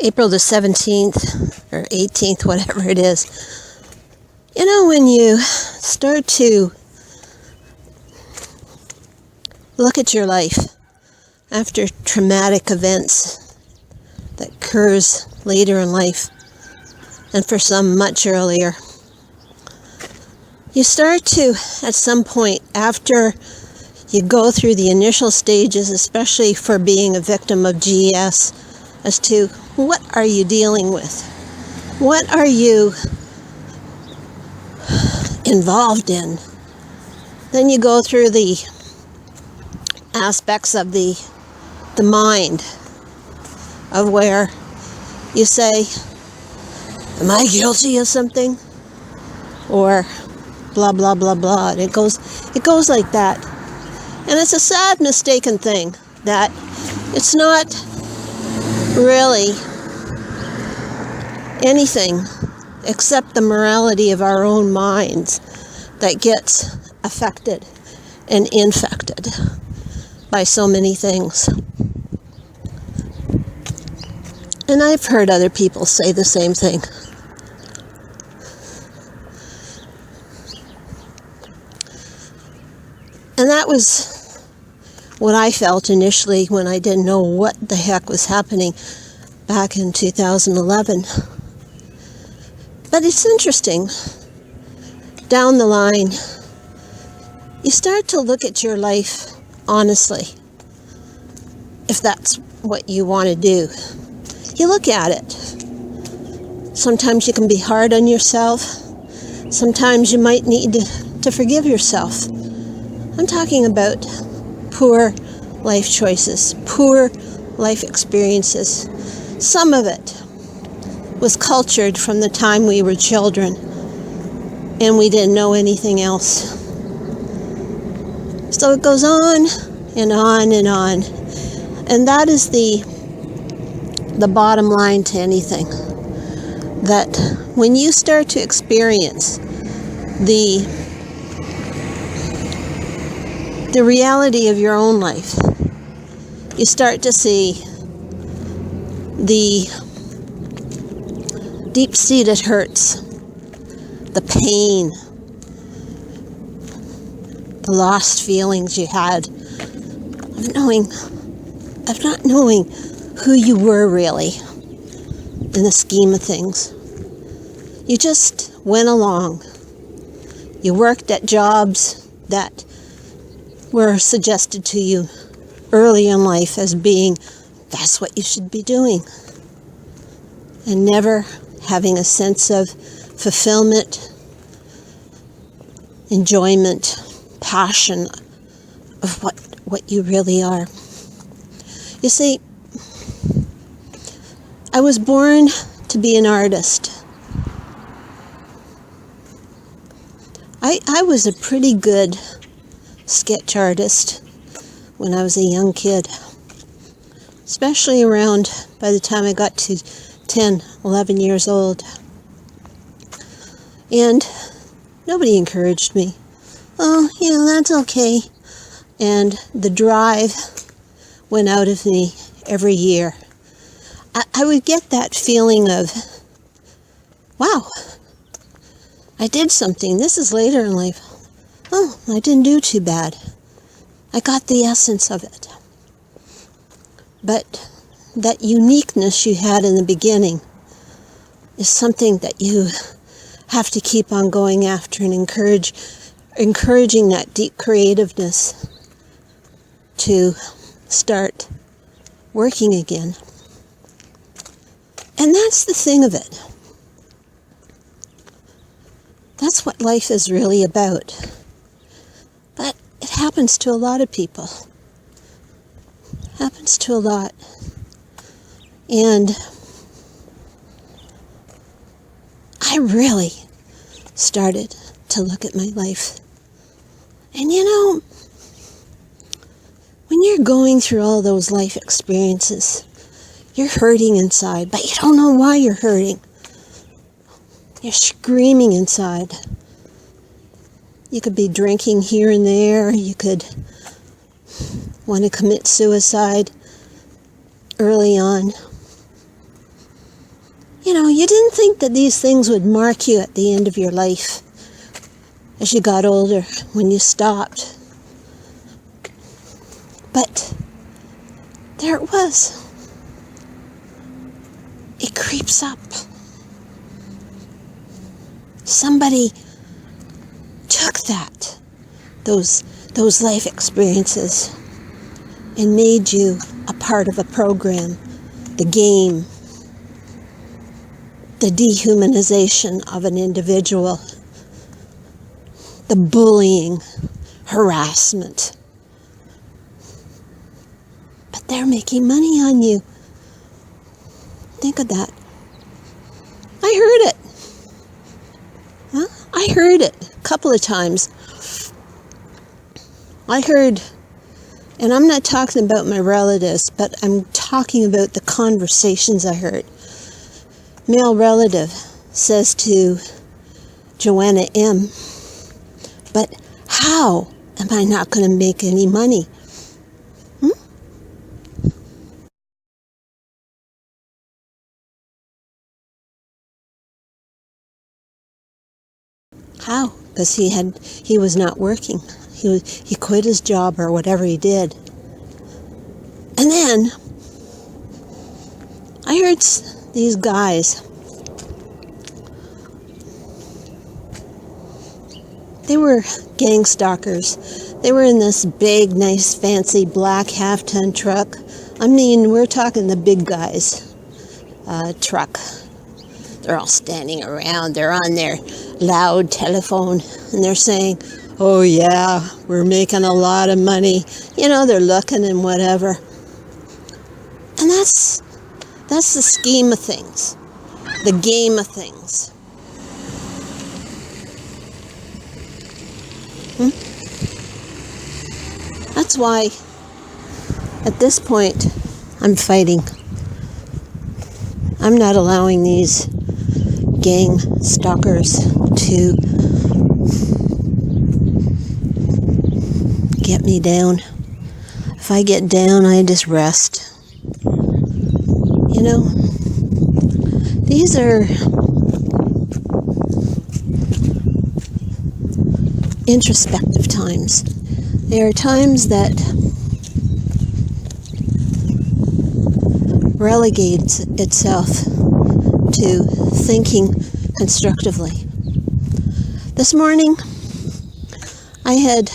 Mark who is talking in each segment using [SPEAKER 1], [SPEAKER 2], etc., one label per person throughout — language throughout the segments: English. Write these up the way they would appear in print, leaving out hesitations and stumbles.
[SPEAKER 1] April the 17th or 18th, whatever it is. You know, when you start to look at your life after traumatic events that occurs later in life, and for some much earlier, you start to, at some point after you go through the initial stages, especially for being a victim of GS, as to what are you dealing with? What are you involved in? Then you go through the aspects of the mind, of where you say, am I guilty of something? Or blah, blah, blah, blah. And it goes like that. And it's a sad, mistaken thing that it's not really anything except the morality of our own minds that gets affected and infected by so many things. And I've heard other people say the same thing. And that was what I felt initially when I didn't know what the heck was happening back in 2011. But it's interesting. Down the line, you start to look at your life honestly, if that's what you want to do. You look at it. Sometimes you can be hard on yourself. Sometimes you might need to forgive yourself. I'm talking about poor life choices, poor life experiences. Some of it was cultured from the time we were children and we didn't know anything else. So it goes on and on and on. And that is the bottom line to anything. That when you start to experience the reality of your own life, you start to see the deep-seated hurts, the pain, the lost feelings you had of not knowing who you were really in the scheme of things. You just went along. You worked at jobs that were suggested to you early in life as being, that's what you should be doing. And never having a sense of fulfillment, enjoyment, passion of what you really are. You see, I was born to be an artist. I was a pretty good sketch artist when I was a young kid, especially around by the time I got to 10, 11 years old. And nobody encouraged me. Oh, yeah, that's okay. And the drive went out of me every year. I would get that feeling of, wow, I did something. This is later in life. Oh, I didn't do too bad. I got the essence of it. But that uniqueness you had in the beginning is something that you have to keep on going after and encouraging that deep creativeness to start working again. And that's the thing of it. That's what life is really about. But it happens to a lot of people. Happens to a lot. And I really started to look at my life. And you know, when you're going through all those life experiences, you're hurting inside, but you don't know why you're hurting. You're screaming inside. You could be drinking here and there. You could want to commit suicide early on. You didn't think that these things would mark you at the end of your life as you got older, when you stopped. But there it was. It creeps up. Somebody took those life experiences and made you a part of a program, the game, the dehumanization of an individual, the bullying, harassment. But they're making money on you. Think of that. I heard it. I heard it a couple of times. I heard, and I'm not talking about my relatives, but I'm talking about the conversations I heard. Male relative says to Joanna M., but how am I not going to make any money? How? Because he was not working. He quit his job or whatever he did. And then I heard these guys. They were gang stalkers. They were in this big, nice, fancy black half-ton truck. I mean, we're talking the big guys truck. They're all standing around. They're on their loud telephone, and they're saying, "Oh yeah, we're making a lot of money." They're looking and whatever. And that's the scheme of things, the game of things. That's why, at this point, I'm fighting. I'm not allowing these gang stalkers to get me down. If I get down, I just rest. These are introspective times. They are times that relegates itself to thinking constructively. This morning, I had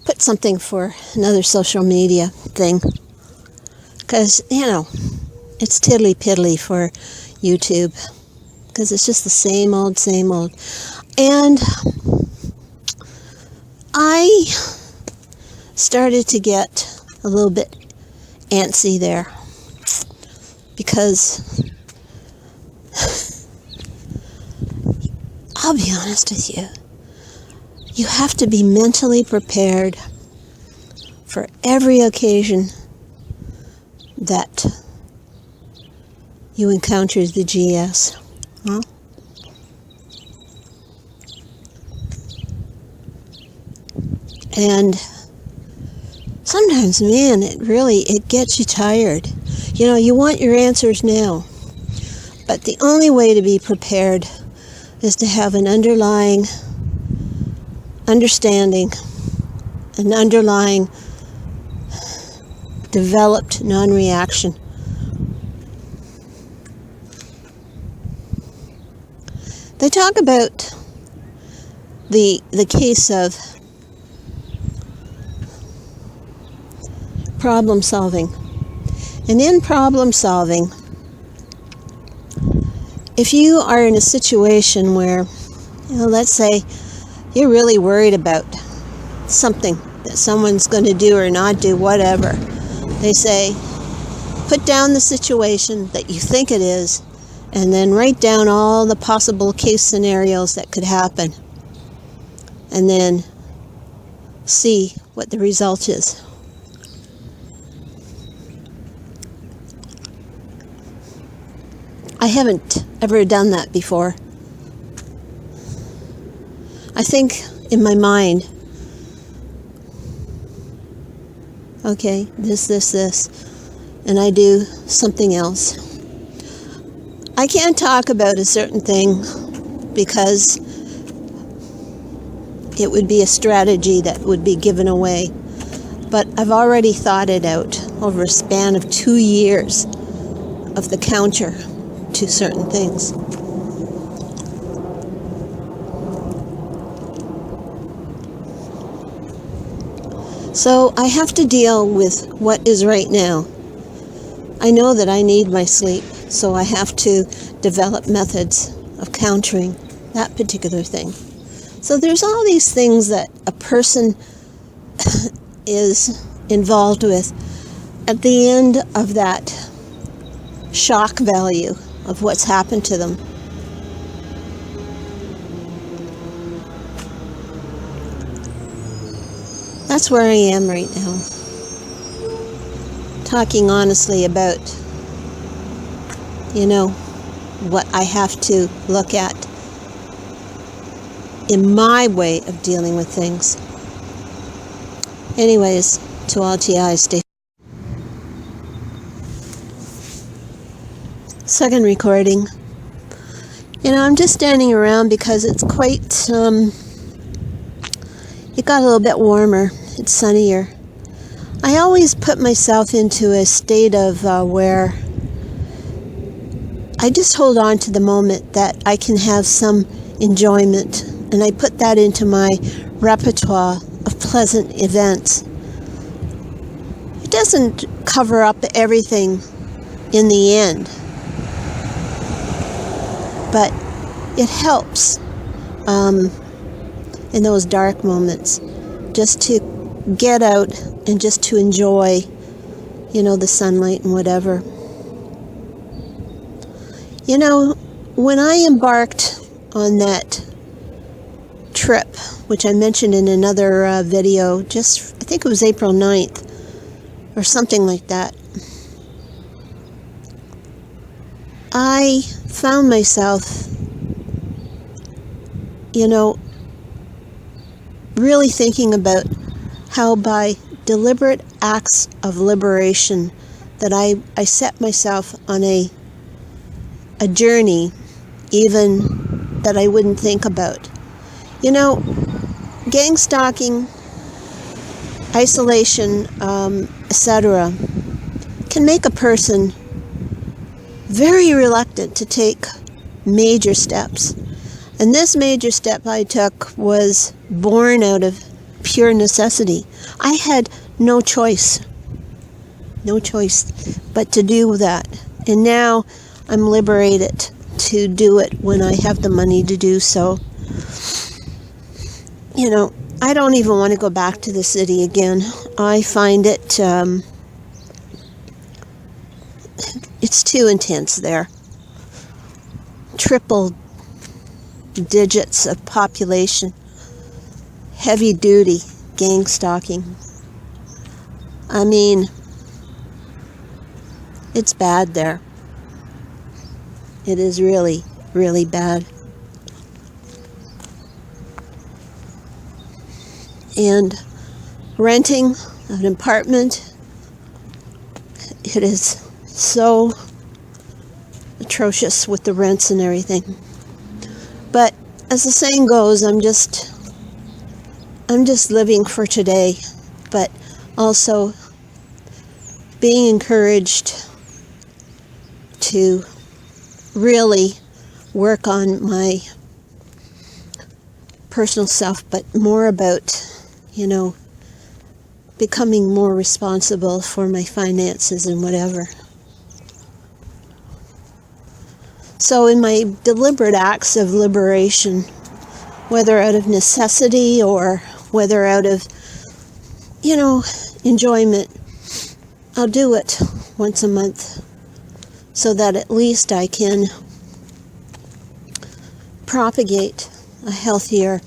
[SPEAKER 1] put something for another social media thing, because, it's tiddly-piddly for YouTube, because it's just the same old. And I started to get a little bit antsy there, because I'll be honest with you, you have to be mentally prepared for every occasion that you encounter the GS. And sometimes, man, it gets you tired. You want your answers now. But the only way to be prepared is to have an underlying understanding, an underlying developed non-reaction. They talk about the case of problem solving. And in problem solving, if you are in a situation where, let's say you're really worried about something that someone's going to do or not do, whatever, they say, put down the situation that you think it is, and then write down all the possible case scenarios that could happen, and then see what the result is. I haven't ever done that before. I think in my mind, okay, this. and I do something else. I can't talk about a certain thing because it would be a strategy that would be given away. But I've already thought it out over a span of 2 years of the counter to certain things. So I have to deal with what is right now. I know that I need my sleep, so I have to develop methods of countering that particular thing. So there's all these things that a person is involved with at the end of that shock value of what's happened to them. That's where I am right now. Talking honestly about, what I have to look at in my way of dealing with things. Anyways, to all TI, stay. Second recording. I'm just standing around because it's quite, it got a little bit warmer. It's sunnier. I always put myself into a state of where I just hold on to the moment that I can have some enjoyment, and I put that into my repertoire of pleasant events. It doesn't cover up everything in the end, but it helps in those dark moments just to get out and just to enjoy, the sunlight and whatever. When I embarked on that trip, which I mentioned in another video, I think it was April 9th or something like that, I found myself, really thinking about how by deliberate acts of liberation that I set myself on a journey even that I wouldn't think about. Gang stalking, isolation, etc. can make a person very reluctant to take major steps. And this major step I took was born out of pure necessity. I had no choice but to do that. And now I'm liberated to do it when I have the money to do so. I don't even want to go back to the city again. I find it, it's too intense there. Triple digits of population, heavy duty gang stalking. I mean, it's bad there. It is really, really bad. And renting an apartment, it is so atrocious with the rents and everything. But as the saying goes, I'm just living for today, but also being encouraged to really work on my personal self, but more about, becoming more responsible for my finances and whatever. So in my deliberate acts of liberation, whether out of necessity or whether out of, enjoyment, I'll do it once a month so that at least I can propagate a healthier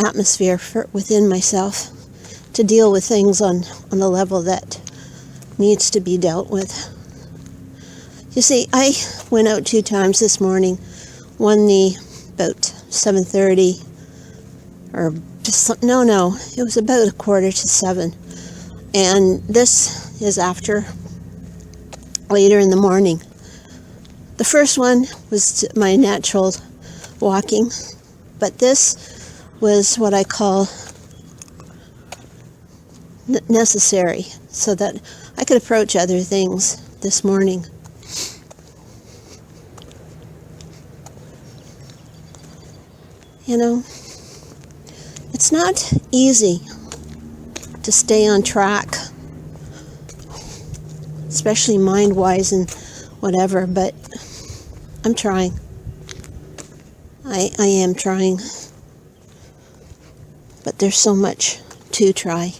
[SPEAKER 1] atmosphere within myself to deal with things on the level that needs to be dealt with. You see, I went out 2 times this morning, one about 7:30, or just, no, it was about 6:45, and this is after later in the morning. The first one was my natural walking, but this was what I call necessary so that I could approach other things this morning. You know, it's not easy to stay on track, especially mind-wise and whatever, but I'm trying. I am trying. But there's so much to try.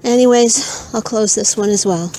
[SPEAKER 1] Anyways, I'll close this one as well.